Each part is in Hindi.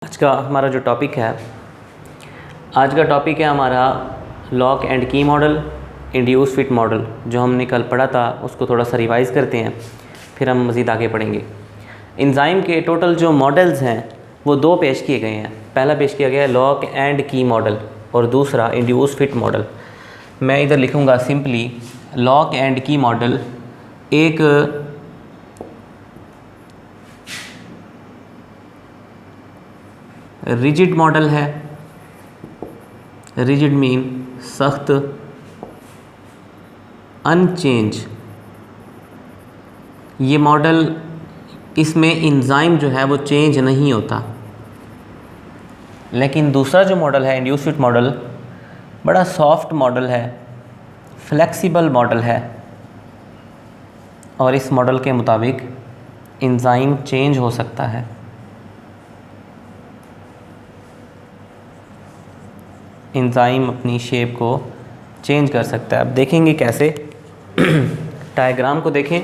आज का हमारा जो टॉपिक है हमारा लॉक एंड की मॉडल, इंड्यूस फिट मॉडल। जो हमने कल पढ़ा था उसको थोड़ा सा रिवाइज़ करते हैं, फिर हम मज़ीद आगे पढ़ेंगे। एंजाइम के टोटल जो मॉडल्स हैं वो दो पेश किए गए हैं। पहला पेश किया गया है लॉक एंड की मॉडल और दूसरा इंड्यूस फिट मॉडल। मैं इधर लिखूँगा सिंपली लॉक एंड की मॉडल एक रिजिड मॉडल है। रिजिड मीन सख्त, अनचेंज। ये मॉडल, इसमें एंजाइम जो है वो चेंज नहीं होता। लेकिन दूसरा जो मॉडल है इंड्यूस फिट मॉडल बड़ा सॉफ्ट मॉडल है, फ्लेक्सिबल मॉडल है और इस मॉडल के मुताबिक एंजाइम चेंज हो सकता है। एंजाइम अपनी शेप को चेंज कर सकता है। अब देखेंगे कैसे। डायग्राम को देखें।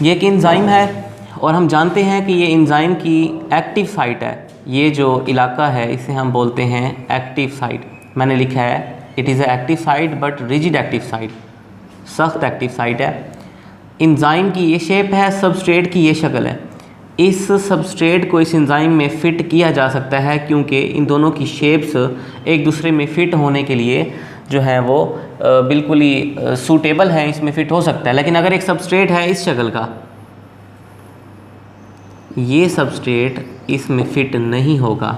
ये एक एंजाइम है और हम जानते हैं कि ये एंजाइम की एक्टिव साइट है। ये जो इलाका है इसे हम बोलते हैं एक्टिव साइट। मैंने लिखा है it is a active site but rigid active site, सख्त एक्टिव साइट है। एंजाइम की ये शेप है, सबस्ट्रेट की ये शक्ल है। इस सबस्ट्रेट को इस एंजाइम में फ़िट किया जा सकता है क्योंकि इन दोनों की शेप्स एक दूसरे में फ़िट होने के लिए जो है वो बिल्कुल ही सूटेबल है, इसमें फ़िट हो सकता है। लेकिन अगर एक सबस्ट्रेट है इस शक्ल का, ये सबस्ट्रेट इसमें फ़िट नहीं होगा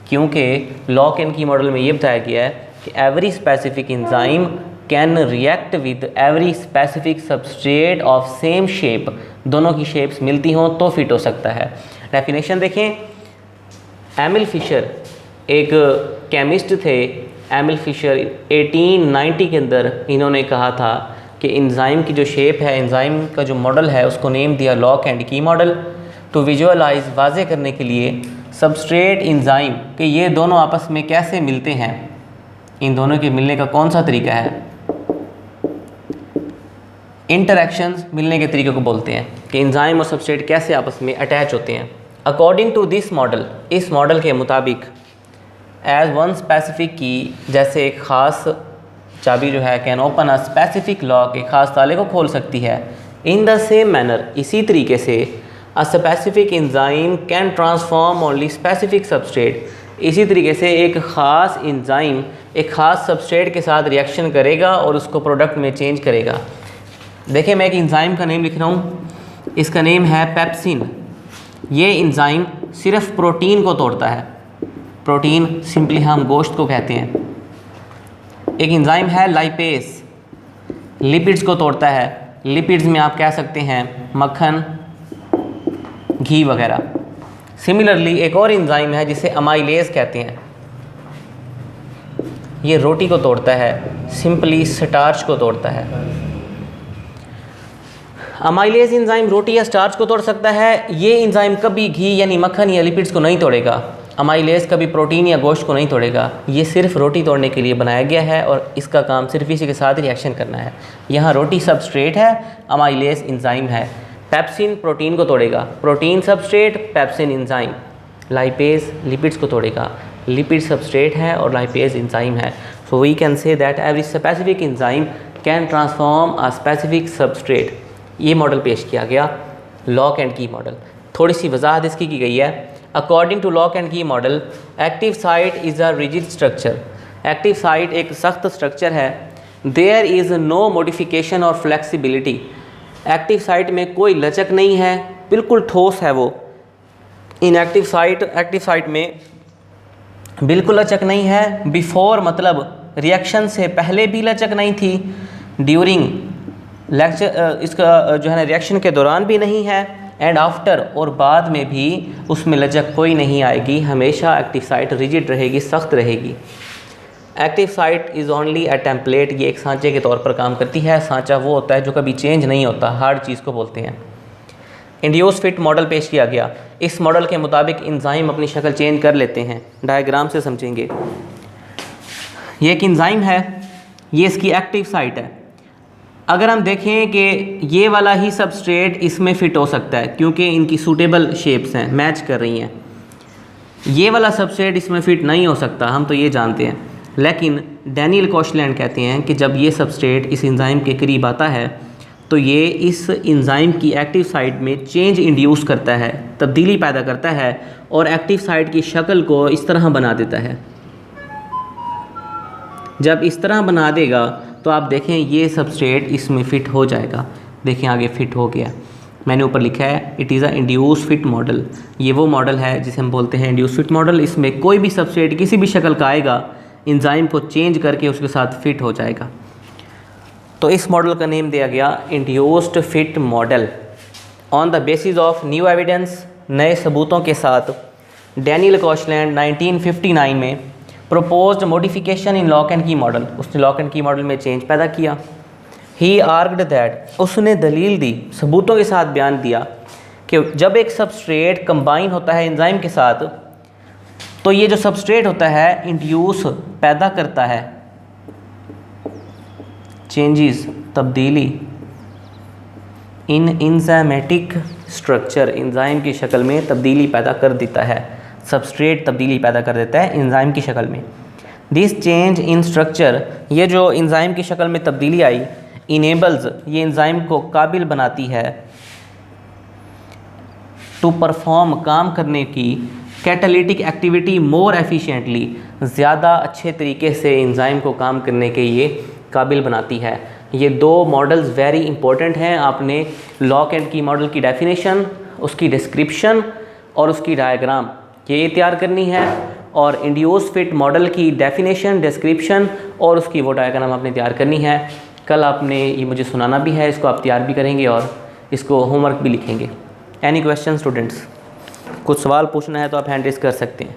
क्योंकि लॉक एंड की मॉडल में ये बताया गया है कि every specific enzyme can react with every specific substrate of same shape. दोनों की शेप्स मिलती हों तो फिट हो सकता है। डेफिनेशन देखें। एमिल फिशर एक केमिस्ट थे। एमिल फिशर 1890 के अंदर इन्होंने कहा था कि एंजाइम की जो शेप है, एंजाइम का जो मॉडल है उसको नेम दिया लॉक एंड की मॉडल। टू विजुअलाइज, वाज़े करने के लिए सबस्ट्रेट एंजाइम कि ये दोनों आपस में कैसे मिलते हैं, इन दोनों के मिलने का कौन सा तरीका है, इंटरैक्शंस मिलने के तरीके को बोलते हैं कि एंजाइम और सबस्ट्रेट कैसे आपस में अटैच होते हैं। अकॉर्डिंग टू दिस मॉडल, इस मॉडल के मुताबिक एज वन स्पेसिफिक की, जैसे एक ख़ास चाबी जो है can open a specific lock, एक ख़ास ताले को खोल सकती है। इन द सेम मैनर, इसी तरीके से a specific enzyme can transform only specific substrate, इसी तरीके से एक ख़ास एंजाइम एक ख़ास सबस्ट्रेट के साथ रिएक्शन करेगा और उसको प्रोडक्ट में चेंज करेगा। देखिए मैं एक एंजाइम का नेम लिख रहा हूँ, इसका नेम है पेप्सिन। ये एंजाइम सिर्फ प्रोटीन को तोड़ता है। प्रोटीन सिंपली हम गोश्त को कहते हैं। एक एंजाइम है लाइपेस, लिपिड्स को तोड़ता है। लिपिड्स में आप कह सकते हैं मक्खन, घी वगैरह। सिमिलरली एक और एंजाइम है जिसे अमाइलेज कहते हैं। ये रोटी को तोड़ता है, सिंपली स्टार्च को तोड़ता है। अमाइलेज एंजाइम रोटी या स्टार्च को तोड़ सकता है। ये एंजाइम कभी घी यानी मक्खन या लिपिड्स को नहीं तोड़ेगा। अमाइलेज कभी प्रोटीन या गोश्त को नहीं तोड़ेगा। ये सिर्फ रोटी तोड़ने के लिए बनाया गया है और इसका काम सिर्फ इसी के साथ रिएक्शन करना है। यहाँ रोटी सबस्ट्रेट है, अमाइलेज एंजाइम है। पेप्सिन प्रोटीन को तोड़ेगा, protein substrate, pepsin enzyme. Lipase lipids को तोड़ेगा, लिपिड सबस्ट्रेट है और लाइपेज एंजाइम है। So we can say that every specific enzyme can transform a specific substrate. ये मॉडल पेश किया गया लॉक एंड की मॉडल। थोड़ी सी वजाहत इसकी की गई है। अकॉर्डिंग टू लॉक एंड की model, active site is a rigid structure. Active site एक सख्त स्ट्रक्चर है। देयर इज़ नो मॉडिफिकेशन और फ्लेक्सिबिलिटी। एक्टिव साइट में कोई लचक नहीं है, बिल्कुल ठोस है वो। इन एक्टिव साइट में बिल्कुल लचक नहीं है। बिफोर मतलब रिएक्शन से पहले भी लचक नहीं थी। ड्यूरिंग इसका जो है ना रिएक्शन के दौरान भी नहीं है। एंड आफ्टर और बाद में भी उसमें लचक कोई नहीं आएगी। हमेशा एक्टिव साइट रिजिड रहेगी, सख्त रहेगी। Active site is only a template. ये एक सांचे के तौर पर काम करती है। सांचा वो होता है जो कभी चेंज नहीं होता, हार्ड चीज़ को बोलते हैं। इंड्यूस फिट मॉडल पेश किया गया। इस मॉडल के मुताबिक एंजाइम अपनी शक्ल चेंज कर लेते हैं। डायग्राम से समझेंगे। ये एक एंजाइम है, ये इसकी एक्टिव साइट है। अगर हम देखें कि ये वाला ही सबस्ट्रेट इसमें फ़िट हो सकता है क्योंकि इनकी सूटेबल शेप्स हैं, मैच कर रही हैं। ये वाला सबस्ट्रेट इसमें फ़िट नहीं हो सकता, हम तो ये जानते हैं। लेकिन डैनियल कोशलैंड कहते हैं कि जब ये सबस्ट्रेट इस एंजाइम के करीब आता है तो ये इस एंजाइम की एक्टिव साइट में चेंज इंड्यूस करता है, तब्दीली पैदा करता है और एक्टिव साइट की शक्ल को इस तरह बना देता है। जब इस तरह बना देगा तो आप देखें ये सबस्ट्रेट इसमें फ़िट हो जाएगा। देखें आगे फ़िट हो गया, मैंने ऊपर लिखा है it is a induce fit model. ये वो मॉडल है जिसे हम बोलते हैं इंड्यूस फिट मॉडल। इसमें कोई भी सबस्ट्रेट किसी भी शक्ल का आएगा, एंजाइम को चेंज करके उसके साथ फिट हो जाएगा। तो इस मॉडल का नेम दिया गया induced fit model. On the basis of new evidence, नए सबूतों के साथ डैनियल कोशलैंड 1959 में proposed modification in lock and की मॉडल, उसने लॉक एंड की मॉडल में चेंज पैदा किया। ही आर्ग्ड दैट, उसने दलील दी, सबूतों के साथ बयान दिया कि जब एक सबस्ट्रेट कंबाइन होता है एंजाइम के साथ तो ये जो सबस्ट्रेट होता है इंड्यूस पैदा करता है चेंजेस, तब्दीली इन एंजाइमेटिक स्ट्रक्चर, एंजाइम की शक्ल में तब्दीली पैदा कर देता है। सबस्ट्रेट तब्दीली पैदा कर देता है एंजाइम की शक्ल में। दिस चेंज इन स्ट्रक्चर, ये जो एंजाइम की शक्ल में तब्दीली आई, इनेबल्स, ये एंजाइम को काबिल बनाती है टू परफॉर्म, काम करने की, कैटालिटिक एक्टिविटी मोर एफिशिएंटली, ज़्यादा अच्छे तरीके से एंजाइम को काम करने के ये काबिल बनाती है। ये दो मॉडल्स वेरी इंपॉर्टेंट हैं। आपने लॉक एंड की मॉडल की डेफिनेशन, उसकी डिस्क्रिप्शन और उसकी डायग्राम ये तैयार करनी है, और इंड्यूस फिट मॉडल की डेफिनेशन, डिस्क्रिप्शन और उसकी वो डायग्राम आपने तैयार करनी है। कल आपने ये मुझे सुनाना भी है, इसको आप तैयार भी करेंगे और इसको होमवर्क भी लिखेंगे। Any question students? कुछ सवाल पूछना है तो आप हैंड रेज कर सकते हैं।